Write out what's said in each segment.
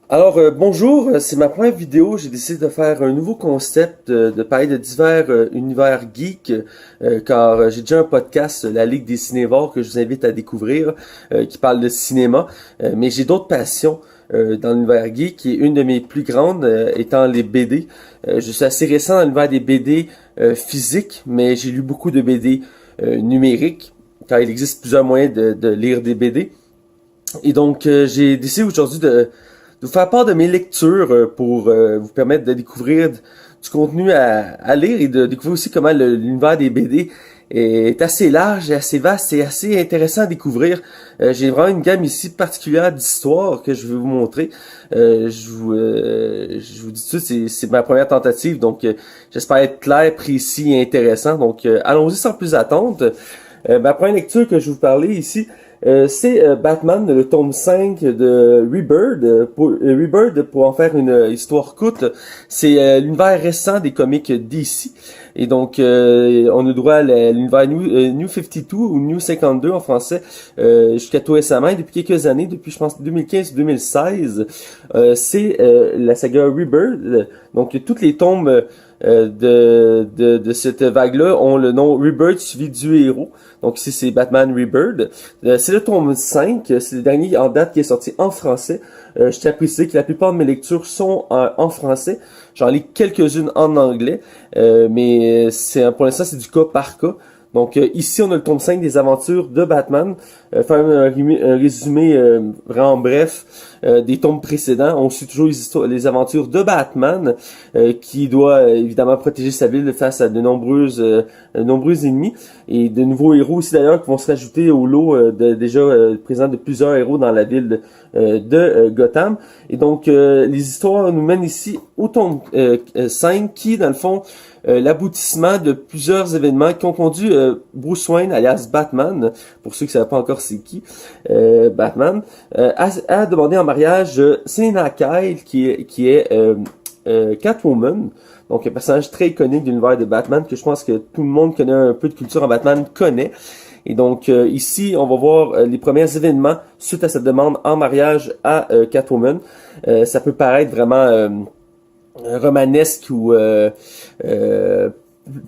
Bonjour, c'est ma première vidéo. J'ai décidé de faire un nouveau concept, de parler de divers univers geeks, car j'ai déjà un podcast, La Ligue des Cinévores, que je vous invite à découvrir, qui parle de cinéma. Mais j'ai d'autres passions dans l'univers geek, et une de mes plus grandes étant les BD. Je suis assez récent dans l'univers des BD physiques, mais j'ai lu beaucoup de BD numériques, car il existe plusieurs moyens de lire des BD. Et donc, j'ai décidé aujourd'hui de vous faire part de mes lectures pour vous permettre de découvrir du contenu à lire et de découvrir aussi comment l'univers des BD est assez large et assez vaste et assez intéressant à découvrir. J'ai vraiment une gamme ici particulière d'histoires que je vais vous montrer. Je vous dis tout, c'est ma première tentative, donc j'espère être clair, précis et intéressant. Donc allons-y sans plus attendre. Ma première lecture que je vais vous parler ici, c'est Batman, le tome 5 de Rebirth. Rebirth, pour en faire une histoire courte, c'est l'univers récent des comics DC. Et donc, on a droit à l'univers New 52 ou New 52 en français, jusqu'à tout récemment, et depuis quelques années, depuis je pense 2015-2016, c'est la saga Rebirth. Donc, toutes les tomes de cette vague-là ont le nom Rebirth suivi du héros. Donc ici c'est Batman Rebirth. C'est le tome 5, c'est le dernier en date qui est sorti en français. Je tiens à préciser que la plupart de mes lectures sont en français. J'en lis quelques-unes en anglais, mais pour l'instant c'est du cas par cas. Donc ici on a le tome 5 des aventures de Batman. Faire un résumé vraiment bref des tomes précédents. On suit toujours les aventures de Batman qui doit évidemment protéger sa ville face à de nombreux ennemis et de nouveaux héros aussi d'ailleurs qui vont se rajouter au lot déjà présent de plusieurs héros dans la ville de Gotham. Et donc les histoires nous mènent ici au tome 5 qui dans le fond l'aboutissement de plusieurs événements qui ont conduit Bruce Wayne, alias Batman, pour ceux qui ne savent pas encore c'est qui, Batman, a demandé en mariage Selina Kyle, qui est Catwoman, donc un personnage très iconique de l'univers de Batman, que je pense que tout le monde connaît un peu de culture en Batman, connaît. Et donc ici, on va voir les premiers événements suite à cette demande en mariage à Catwoman. Ça peut paraître vraiment romanesque ou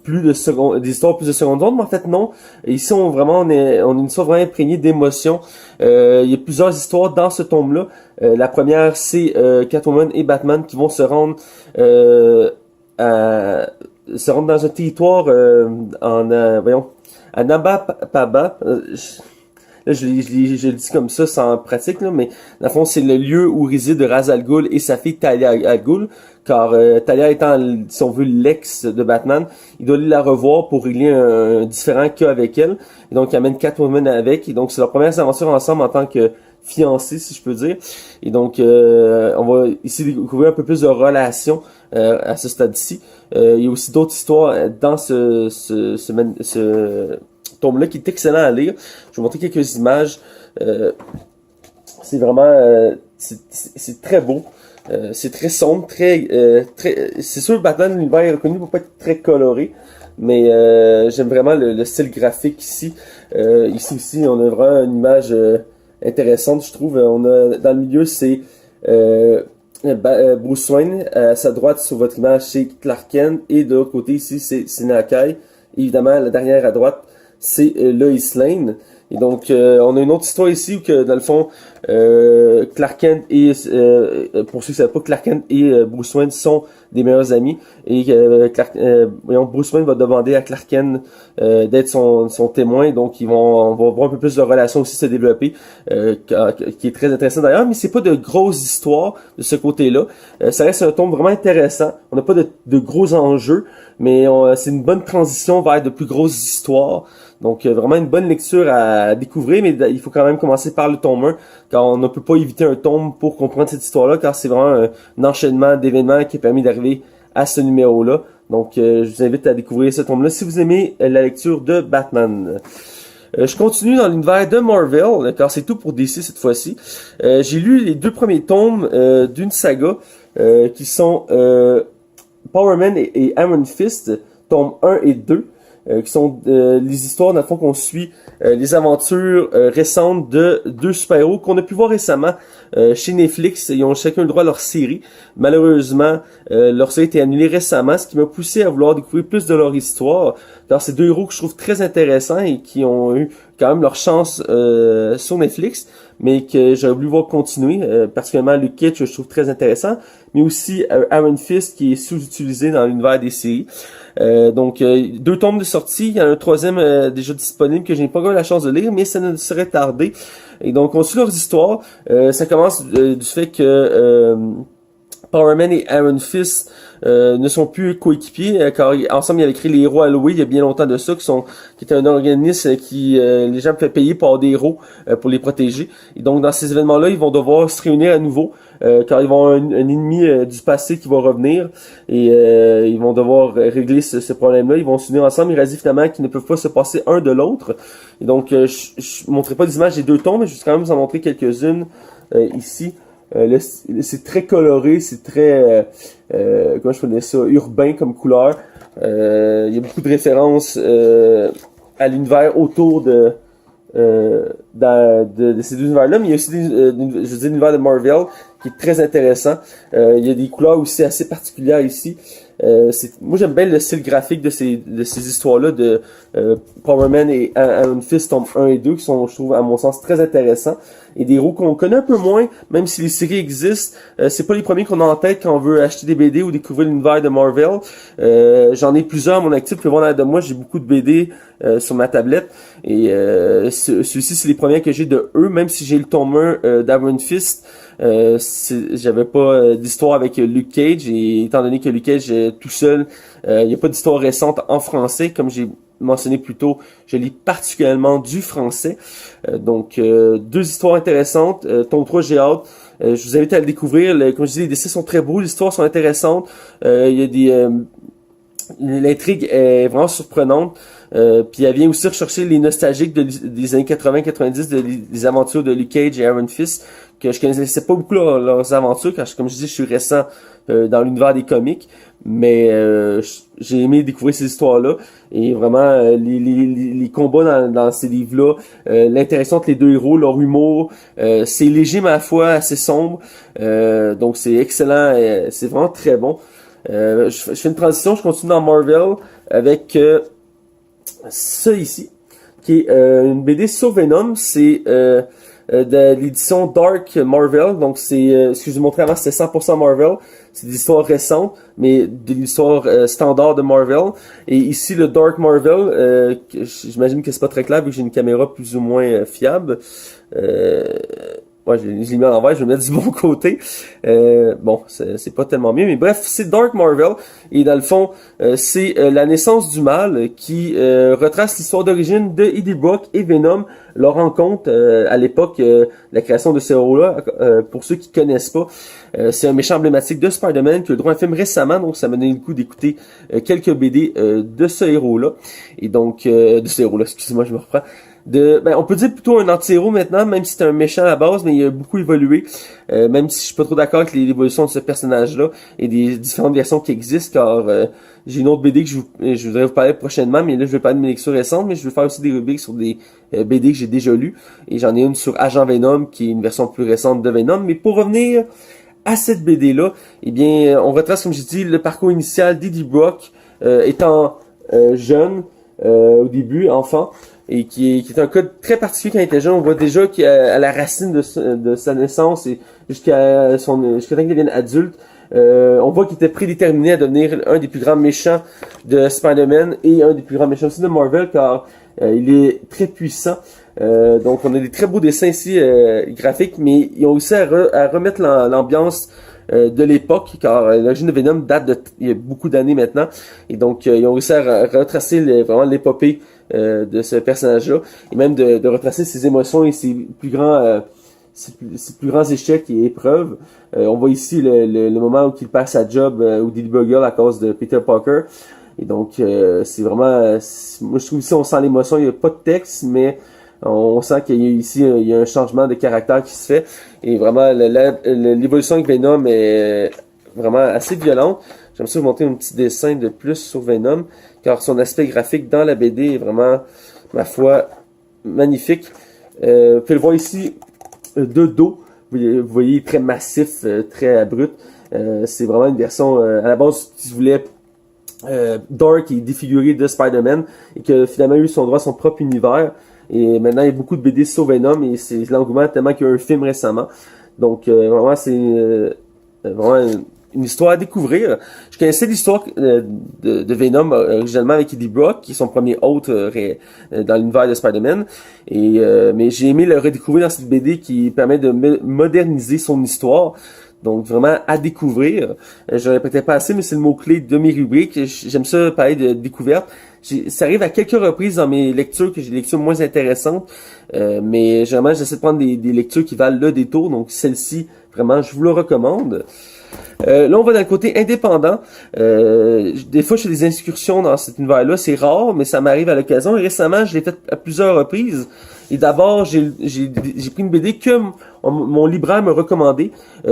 plus de seconde, des histoires plus de seconde zone, mais en fait non. Ici on est une histoire vraiment imprégnée d'émotions. Il y a plusieurs histoires dans ce tome-là. La première c'est Catwoman et Batman qui vont se rendre dans un territoire à Nabapaba. Là, je le dis comme ça, sans pratique, là, mais dans le fond, c'est le lieu où réside Ra's al Ghul et sa fille Talia al Ghul, car Talia étant, si on veut, l'ex de Batman, il doit aller la revoir pour régler un différent cas avec elle. Et donc, il amène Catwoman avec, et donc c'est leur première aventure ensemble en tant que fiancés, si je peux dire. Et donc, on va ici découvrir un peu plus de relations à ce stade-ci. Il y a aussi d'autres histoires dans ce tome-là qui est excellent à lire. Je vais vous montrer quelques images. C'est vraiment... c'est très beau. C'est très sombre, c'est sûr Batman, l'univers est reconnu pour pas être très coloré. Mais j'aime vraiment le style graphique ici. Ici aussi, on a vraiment une image intéressante, je trouve. On a dans le milieu, c'est Bruce Wayne. À sa droite, sur votre image, c'est Clark Kent. Et de l'autre côté, ici, c'est Nakai. Évidemment, la dernière à droite, c'est Lois Lane. Et donc, on a une autre histoire ici où que, dans le fond, Clark Kent et, pour ceux qui ne savent pas, Clark Kent et Bruce Wayne sont des meilleurs amis. Et Bruce Wayne va demander à Clark Kent d'être son témoin. Donc, on va voir un peu plus de relations aussi se développer, qui est très intéressant d'ailleurs. Mais c'est pas de grosses histoires de ce côté-là. Ça reste un tome vraiment intéressant. On n'a pas de gros enjeux, mais c'est une bonne transition vers de plus grosses histoires. Donc, vraiment une bonne lecture à découvrir, mais il faut quand même commencer par le tome 1, car on ne peut pas éviter un tome pour comprendre cette histoire-là, car c'est vraiment un enchaînement d'événements qui a permis d'arriver à ce numéro-là. Donc, je vous invite à découvrir ce tome-là si vous aimez la lecture de Batman. Je continue dans l'univers de Marvel, car c'est tout pour DC cette fois-ci. J'ai lu les 2 premiers tomes d'une saga qui sont Power Man et Iron Fist, tome 1 et 2. qui sont les histoires dans le fond qu'on suit les aventures récentes de deux super-héros qu'on a pu voir récemment chez Netflix. Ils ont chacun le droit à leur série. Malheureusement, leur série a été annulée récemment, ce qui m'a poussé à vouloir découvrir plus de leur histoire. Alors, c'est deux héros que je trouve très intéressants et qui ont eu quand même leur chance sur Netflix, mais que j'aurais voulu voir continuer, particulièrement Luke Cage, que je trouve très intéressant, mais aussi Iron Fist, qui est sous-utilisé dans l'univers des séries. Donc, deux tomes de sortie, il y en a un troisième déjà disponible que je n'ai pas eu la chance de lire, mais ça ne serait tardé. Et donc, on suit leurs histoires. Ça commence du fait que Power Man et Iron Fist ne sont plus coéquipiers, car ensemble ils avaient créé les héros Alloy il y a bien longtemps de ça, qui était un organisme qui les gens pouvaient payer pour avoir des héros pour les protéger. Et donc dans ces événements-là, ils vont devoir se réunir à nouveau, car ils vont avoir un ennemi du passé qui va revenir, et ils vont devoir régler ce problème-là. Ils vont s'unir ensemble, ils réalisent finalement qu'ils ne peuvent pas se passer un de l'autre. Et donc je montrerai pas des images des deux tombes, mais je vais quand même vous en montrer quelques-unes ici. C'est très coloré, c'est très comment je connais ça, urbain comme couleur. Il y a beaucoup de références à l'univers autour de ces deux univers-là, mais il y a aussi l'univers de Marvel qui est très intéressant. Il y a des couleurs aussi assez particulières ici. Moi j'aime bien le style graphique de ces histoires-là de Power Man et Iron Fist tome 1 et 2 qui sont, je trouve, à mon sens, très intéressants. Et des héros qu'on connaît un peu moins, même si les séries existent. C'est pas les premiers qu'on a en tête quand on veut acheter des BD ou découvrir l'univers de Marvel. J'en ai plusieurs à mon actif. Vous pouvez voir derrière de moi, j'ai beaucoup de BD sur ma tablette. Et ceux-ci, c'est les premiers que j'ai de eux, même si j'ai le tome 1 d'Iron Fist. J'avais pas d'histoire avec Luke Cage, et étant donné que Luke Cage est tout seul, il n'y a pas d'histoire récente en français, comme j'ai mentionné plus tôt, je lis particulièrement du français. Donc deux histoires intéressantes. Tome 3, j'ai hâte. Je vous invite à le découvrir. Comme je disais, les dessins sont très beaux, les histoires sont intéressantes. Il y a des l'intrigue est vraiment surprenante. Puis elle vient aussi rechercher les nostalgiques des années 80-90 des aventures de Luke Cage et Iron Fist, que je connaissais pas beaucoup leurs aventures, car comme je dis, je suis récent dans l'univers des comics, mais j'ai aimé découvrir ces histoires-là, et vraiment les combats dans ces livres-là, l'interaction entre les deux héros, leur humour, c'est léger mais à la fois assez sombre, donc c'est excellent, c'est vraiment très bon. Je fais une transition, je continue dans Marvel avec ça ici, qui est une BD sur Venom. C'est de l'édition Dark Marvel, donc c'est ce que je vous montrais avant, c'était 100% Marvel. C'est des histoires récentes, mais de l'histoire standard de Marvel. Et ici le Dark Marvel, j'imagine que c'est pas très clair vu que j'ai une caméra plus ou moins fiable. Ouais, je l'ai mis à l'envers, je vais le mettre du bon côté. Bon, c'est pas tellement mieux, mais bref, c'est Dark Marvel. Et dans le fond, c'est la naissance du mal qui retrace l'histoire d'origine de Eddie Brock et Venom, leur rencontre à l'époque, la création de ce héros-là. Pour ceux qui connaissent pas, c'est un méchant emblématique de Spider-Man qui a eu droit à un film récemment, donc ça m'a donné le coup d'écouter quelques BD de ce héros-là. Et donc, de ce héros-là, excusez-moi, je me reprends. On peut dire plutôt un anti-héros maintenant, même si c'est un méchant à la base, mais il a beaucoup évolué. Même si je suis pas trop d'accord avec l'évolution de ce personnage-là et des différentes versions qui existent, car j'ai une autre BD que je voudrais vous parler prochainement, mais là je vais parler de mes lectures récentes, mais je vais faire aussi des rubriques sur des BD que j'ai déjà lues. Et j'en ai une sur Agent Venom, qui est une version plus récente de Venom. Mais pour revenir à cette BD-là, eh bien, on retrace, comme j'ai dit, le parcours initial d'Eddie Brock, étant jeune, au début, enfant, et qui est un cas très particulier quand il était jeune. On voit déjà qu'à la racine de sa naissance et jusqu'à temps qu'il devienne adulte, on voit qu'il était prédéterminé à devenir un des plus grands méchants de Spider-Man et un des plus grands méchants aussi de Marvel, car il est très puissant. Donc on a des très beaux dessins ici graphiques, mais ils ont aussi à remettre l'ambiance de l'époque, car l'origine de Venom date il y a beaucoup d'années maintenant, et donc ils ont réussi à retracer vraiment l'épopée de ce personnage-là, et même de retracer ses émotions et ses plus grands échecs et épreuves. On voit ici le moment où il perd sa job au Daily Bugle à cause de Peter Parker, et donc c'est vraiment, moi je trouve ici on sent l'émotion. Il n'y a pas de texte, mais on sent qu'il y a un changement de caractère qui se fait, et vraiment l'évolution avec Venom est vraiment assez violente. j'aime ça vous montrer un petit dessin de plus sur Venom, car son aspect graphique dans la BD est vraiment, ma foi, magnifique. Vous pouvez le voir ici, de dos, vous voyez, très massif, très abrupt. C'est vraiment une version, à la base, si vous voulez, dark et défiguré de Spider-Man, et que finalement a eu son droit à son propre univers. Et maintenant, il y a beaucoup de BD sur Venom, et c'est l'engouement tellement qu'il y a eu un film récemment. Donc, vraiment, c'est vraiment une histoire à découvrir. Je connaissais l'histoire de Venom originalement avec Eddie Brock, qui est son premier hôte dans l'univers de Spider-Man. Mais j'ai aimé le redécouvrir dans cette BD qui permet de moderniser son histoire. Donc vraiment à découvrir. Je répétais pas assez, mais c'est le mot-clé de mes rubriques. J'aime ça parler de découverte. Ça arrive à quelques reprises dans mes lectures que j'ai des lectures moins intéressantes. Mais généralement, j'essaie de prendre des lectures qui valent le détour. Donc celle-ci, vraiment, je vous le recommande. Là, on va dans le côté indépendant. Des fois, je fais des incursions dans cet univers-là. C'est rare, mais ça m'arrive à l'occasion. Et récemment, je l'ai fait à plusieurs reprises. Et d'abord, j'ai pris une BD que mon libraire me recommandait,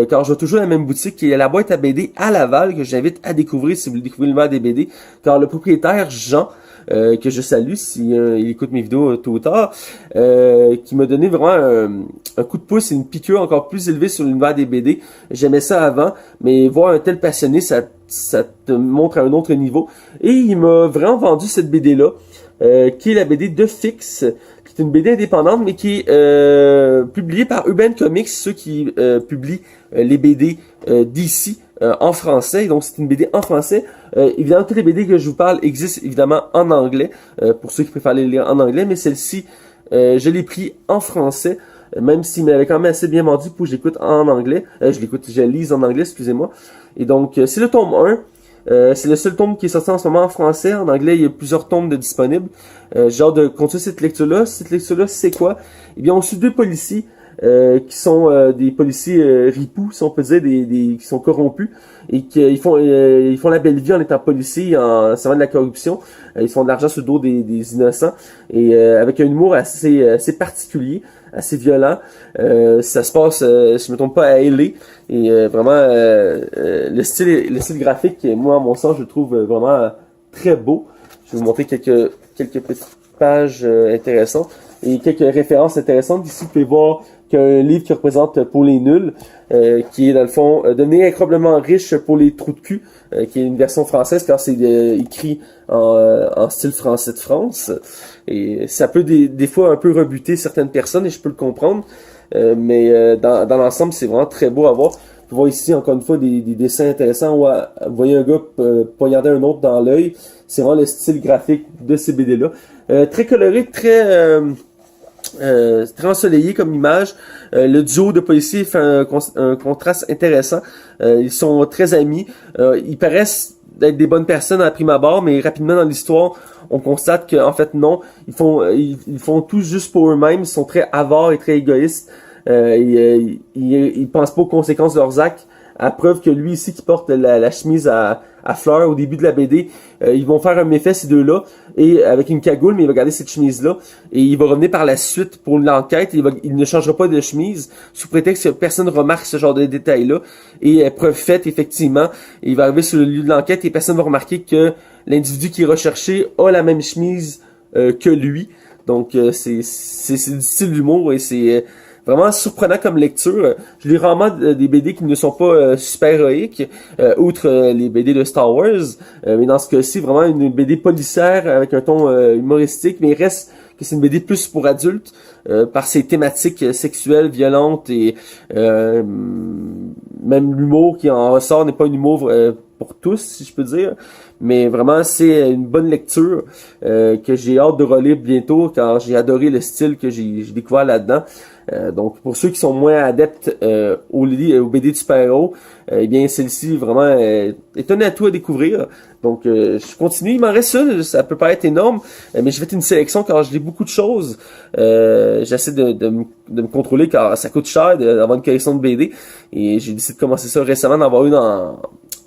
car je vais toujours à la même boutique, qui est la boîte à BD à Laval, que j'invite à découvrir si vous voulez découvrir l'univers des BD. Car le propriétaire, Jean, que je salue si il écoute mes vidéos tôt ou tard, qui m'a donné vraiment un coup de pouce et une piqûre encore plus élevée sur l'univers des BD. J'aimais ça avant, mais voir un tel passionné, ça te montre à un autre niveau. Et il m'a vraiment vendu cette BD-là, qui est la BD de Fix, qui est une BD indépendante, mais qui est publiée par Urban Comics, ceux qui publient les BD d'ici en français. Donc c'est une BD en français. Évidemment, toutes les BD que je vous parle existent évidemment en anglais, pour ceux qui préfèrent les lire en anglais, mais celle-ci, je l'ai pris en français, même s'il m'avait quand même assez bien vendu pour que j'écoute en anglais. Je lise en anglais, excusez-moi. Et donc, c'est le tome 1. C'est le seul tome qui est sorti en ce moment en français. En anglais, il y a plusieurs tomes de disponibles. J'ai hâte de continuer cette lecture-là. Cette lecture-là, c'est quoi? Eh bien, on suit deux policiers qui sont des policiers ripoux, si on peut dire, qui sont corrompus et qui font la belle vie en étant policiers, en servant de la corruption. Ils font de l'argent sur le dos des innocents et avec un humour assez particulier, assez violent. Ça se passe, je me trompe pas, à LA et vraiment le style graphique, moi à mon sens, je le trouve vraiment très beau. Je vais vous montrer quelques petites pages intéressantes et quelques références intéressantes. Ici, vous pouvez voir qu'il y a un livre qui représente Pour les nuls, qui est dans le fond Devenir incroyablement riche pour les trous de cul, qui est une version française car c'est écrit en style français de France. Et ça peut des fois un peu rebuter certaines personnes et je peux le comprendre, mais dans l'ensemble, c'est vraiment très beau à voir. Vous pouvez voir ici encore une fois des dessins intéressants où vous voyez un gars poignarder un autre dans l'œil. C'est vraiment le style graphique de ces BD-là. Très coloré, très ensoleillé comme image. Le duo de policiers fait un contraste intéressant. Ils sont très amis. Ils paraissent d'être des bonnes personnes à prime abord, mais rapidement dans l'histoire, on constate qu'en fait non, ils font tout juste pour eux-mêmes. Ils sont très avares et très égoïstes. Ils pensent pas aux conséquences de leurs actes. À preuve que lui ici qui porte la chemise à fleurs au début de la BD, ils vont faire un méfait ces deux-là et avec une cagoule, mais il va garder cette chemise-là et il va revenir par la suite pour l'enquête. Il ne changera pas de chemise sous prétexte que personne ne remarque ce genre de détails-là. Et preuve faite, effectivement, il va arriver sur le lieu de l'enquête et personne ne va remarquer que l'individu qui est recherché a la même chemise que lui. Donc c'est du style d'humour et c'est vraiment surprenant comme lecture. Je lis rarement des BD qui ne sont pas super héroïques, outre les BD de Star Wars. Mais dans ce cas-ci, vraiment une BD policière avec un ton humoristique, mais il reste que c'est une BD plus pour adultes, par ses thématiques sexuelles, violentes et même l'humour qui en ressort n'est pas un humour pour tous, si je peux dire. Mais vraiment, c'est une bonne lecture que j'ai hâte de relire bientôt, car j'ai adoré le style que j'ai découvert là-dedans. Donc, pour ceux qui sont moins adeptes aux BD de super-héros, eh bien, celle-ci, vraiment, est un atout à découvrir. Donc, je continue. Il m'en reste une. Ça peut pas être énorme, mais je vais faire une sélection car je lis beaucoup de choses. J'essaie de me contrôler car ça coûte cher d'avoir une collection de BD. Et j'ai décidé de commencer ça récemment, d'en avoir une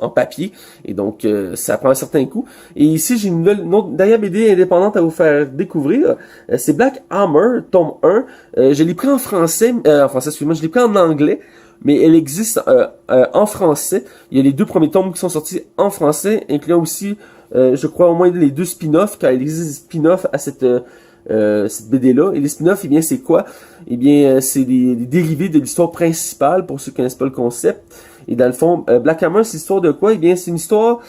en papier, et donc ça prend un certain coût. Et ici, j'ai une autre dernière BD indépendante à vous faire découvrir. C'est Black Hammer, tome 1. Je l'ai pris en français, excusez-moi, je l'ai pris en anglais. mais elle existe en français. Il y a les 2 premiers tomes qui sont sortis en français, incluant aussi, je crois, au moins les 2 spin-offs, car il existe des spin-offs à cette BD-là. Et les spin-offs, eh bien, c'est quoi? Eh bien, c'est des dérivés de l'histoire principale, pour ceux qui connaissent pas le concept. Et dans le fond, Black Hammer, c'est l'histoire de quoi? Eh bien, c'est une histoire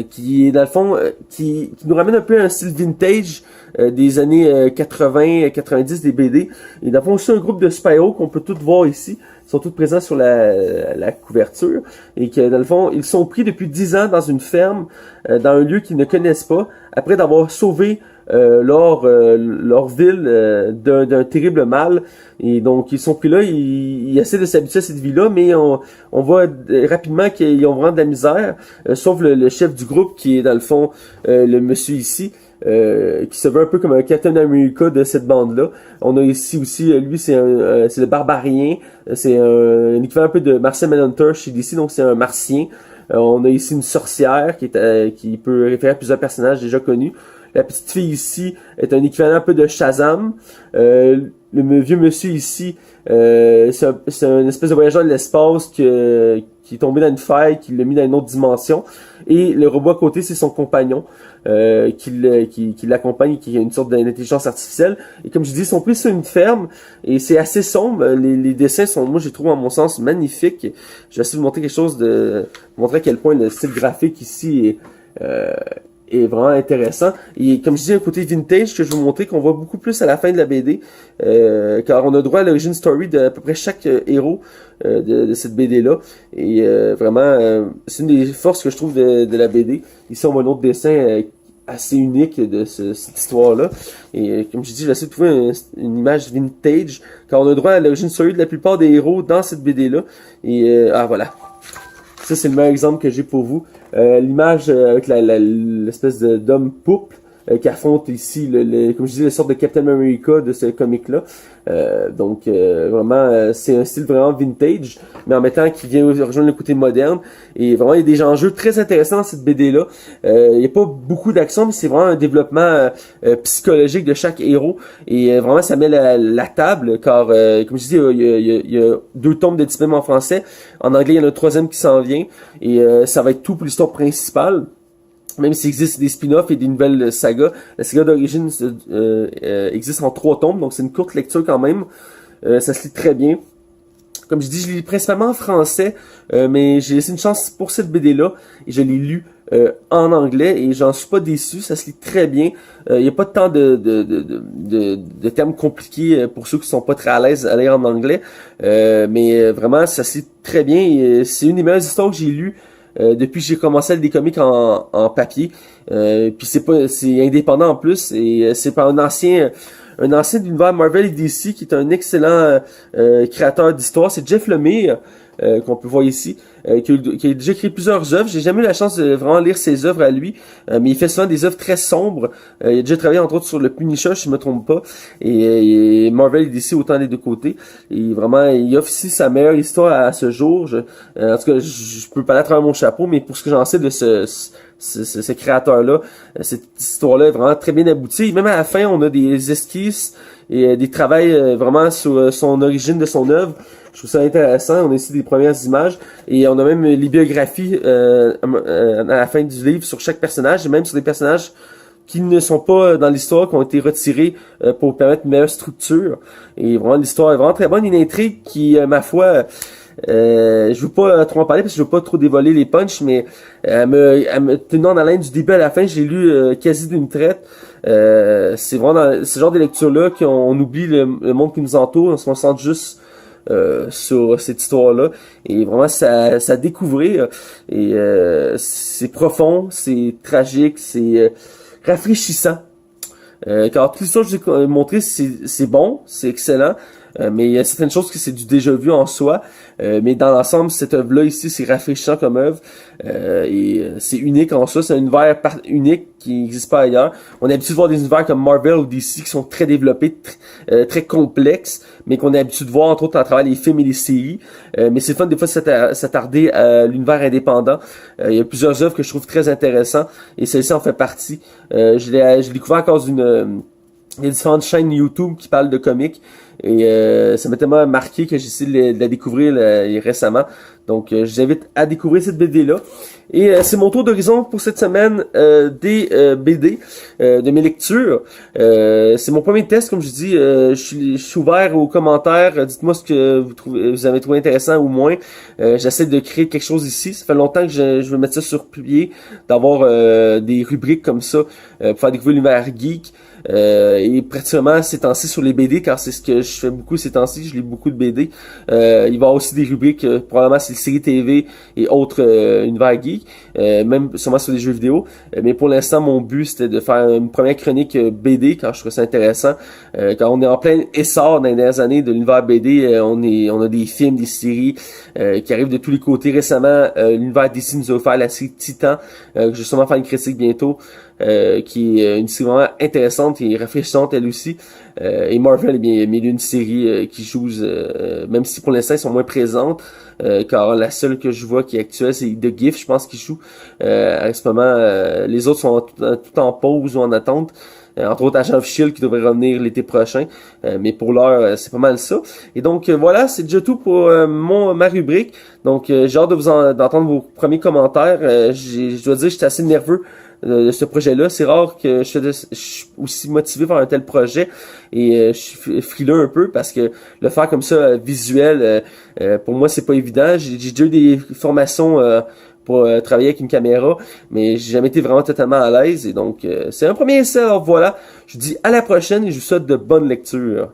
qui est dans le fond qui nous ramène un peu à un style vintage des années 80-90 des BD. Et dans le fond, aussi un groupe de super-héros qu'on peut tous voir ici. Ils sont tous présents sur la couverture. Et que dans le fond, ils sont pris depuis 10 ans dans une ferme, dans un lieu qu'ils ne connaissent pas, après d'avoir sauvé leur ville d'un terrible mal. Et donc ils sont pris là, ils essaient de s'habituer à cette vie-là, mais on voit rapidement qu'ils ont vraiment de la misère, sauf le chef du groupe qui est dans le fond le monsieur ici, qui se veut un peu comme un Captain America de cette bande-là. On a ici aussi, lui c'est le barbarien, c'est un équivalent un peu de Martian Manhunter chez DC, donc c'est un martien. On a ici une sorcière qui peut référer à plusieurs personnages déjà connus. La petite fille ici est un équivalent un peu de Shazam. Le vieux monsieur ici, c'est un espèce de voyageur de l'espace qui est tombé dans une faille, qui l'a mis dans une autre dimension. Et le robot à côté, c'est son compagnon qui l'accompagne, qui a une sorte d'intelligence artificielle. Et comme je dis, ils sont pris sur une ferme et c'est assez sombre. Les dessins sont, moi, j'ai trouvé à mon sens magnifiques. Je vais essayer de montrer quelque chose montrer à quel point le style graphique ici est vraiment intéressant. Et comme je dis, un côté vintage que je vais vous montrer qu'on voit beaucoup plus à la fin de la BD, car on a droit à l'origine story de à peu près chaque héros de cette BD-là. Et vraiment, c'est une des forces que je trouve de la BD. Ici, on voit un autre dessin assez unique de cette histoire-là. Et comme je dis, j'essaie de trouver une image vintage, car on a droit à l'origine story de la plupart des héros dans cette BD-là. Et voilà. Ça, c'est le meilleur exemple que j'ai pour vous. L'image avec l'espèce d'homme pouple qui affronte ici, comme je disais, la sorte de Captain America de ce comic-là. Donc, vraiment, c'est un style vraiment vintage, mais en même temps qui vient rejoindre le côté moderne. Et vraiment, il y a des enjeux très intéressants dans cette BD-là. Il n'y a pas beaucoup d'action, mais c'est vraiment un développement psychologique de chaque héros. Et vraiment, ça met la table, car, comme je dis, il y a 2 tomes de disponibles en français. En anglais, il y en a un 3e qui s'en vient. Et ça va être tout pour l'histoire principale. Même s'il existe des spin-offs et des nouvelles sagas, la saga d'origine existe en 3 tomes, donc c'est une courte lecture quand même. Ça se lit très bien. Comme je dis, je lis principalement en français, mais j'ai laissé une chance pour cette BD-là, et je l'ai lu en anglais, et j'en suis pas déçu, ça se lit très bien. Il n'y a pas tant de termes compliqués pour ceux qui sont pas très à l'aise à lire en anglais, mais vraiment, ça se lit très bien, et c'est une des meilleures histoires que j'ai lues depuis que j'ai commencé à lire des comics en papier. Puis c'est indépendant en plus, et c'est par un ancien de l'univers Marvel et DC qui est un excellent créateur d'histoire. C'est Jeff Lemire, qu'on peut voir ici, qui a déjà écrit plusieurs œuvres. J'ai jamais eu la chance de vraiment lire ses œuvres à lui, mais il fait souvent des œuvres très sombres. Il a déjà travaillé entre autres sur le Punisher, si je me trompe pas, et Marvel et DC autant des 2 côtés. Et vraiment, il offre ici sa meilleure histoire à ce jour. En tout cas, je peux pas à travers mon chapeau, mais pour ce que j'en sais de ce créateur-là, cette histoire-là est vraiment très bien aboutie. Et même à la fin, on a des esquisses et des travails vraiment sur son origine de son œuvre. Je trouve ça intéressant. On a ici des premières images et on a même les biographies à la fin du livre sur chaque personnage, et même sur des personnages qui ne sont pas dans l'histoire, qui ont été retirés pour permettre une meilleure structure. Et vraiment, l'histoire est vraiment très bonne. Une intrigue qui, ma foi, je veux pas trop en parler parce que je veux pas trop dévoiler les punchs, mais elle me tenait en haleine du début à la fin. J'ai lu quasi d'une traite. C'est vraiment ce genre de lecture-là qu'on oublie le monde qui nous entoure, on se concentre juste sur cette histoire-là, et vraiment ça à découvrir, et c'est profond, c'est tragique, c'est rafraîchissant, car toute l'histoire que je vous ai montré, c'est bon, c'est excellent, mais il y a certaines choses que c'est du déjà vu en soi, mais dans l'ensemble, cette œuvre-là ici, c'est rafraîchissant comme œuvre, et c'est unique en soi, c'est un univers unique qui n'existe pas ailleurs. On est habitué de voir des univers comme Marvel ou DC qui sont très développés, très complexes, mais qu'on est habitué de voir entre autres à travers les films et les séries. Mais c'est fun des fois de s'attarder à l'univers indépendant. Il y a plusieurs œuvres que je trouve très intéressantes, et celle-ci en fait partie. Je l'ai découvert à cause Il y a différentes chaînes YouTube qui parlent de comics. Et ça m'a tellement marqué que j'ai essayé de la découvrir récemment. Donc je vous invite à découvrir cette BD-là. Et c'est mon tour d'horizon pour cette semaine des BD, de mes lectures. C'est mon premier test, comme je dis. Je suis ouvert aux commentaires. Dites-moi ce que vous avez trouvé intéressant ou moins. J'essaie de créer quelque chose ici. Ça fait longtemps que je veux mettre ça sur pied, d'avoir des rubriques comme ça pour faire découvrir l'univers geek. Et pratiquement ces temps-ci sur les BD, car c'est ce que je fais beaucoup ces temps-ci, je lis beaucoup de BD. Il va y avoir aussi des rubriques, probablement sur les séries TV et autres univers geek, même sûrement sur les jeux vidéo. Mais pour l'instant, mon but c'était de faire une première chronique BD, car je trouve ça intéressant. Quand on est en plein essor dans les dernières années de l'univers BD, on a des films, des séries qui arrivent de tous les côtés. Récemment, l'univers DC nous a offert la série Titan, que je vais sûrement faire une critique bientôt. Qui est une série vraiment intéressante et rafraîchissante elle aussi. Et Marvel est bien milieu d'une série qui joue, même si pour l'instant ils sont moins présentes, car la seule que je vois qui est actuelle c'est The Gift, je pense qu'ils jouent à ce moment. Les autres sont tout en pause ou en attente. Entre autres Agent of Shield qui devrait revenir l'été prochain, mais pour l'heure c'est pas mal ça. Et donc voilà, c'est déjà tout pour ma rubrique. Donc j'ai hâte de d'entendre vos premiers commentaires. Je dois dire que j'étais assez nerveux de ce projet-là. C'est rare que je suis aussi motivé par un tel projet et je suis frileux un peu parce que le faire comme ça visuel, pour moi c'est pas évident. J'ai déjà eu des formations pour travailler avec une caméra, mais j'ai jamais été vraiment totalement à l'aise et donc c'est un premier essai. Alors voilà, je vous dis à la prochaine et je vous souhaite de bonnes lectures.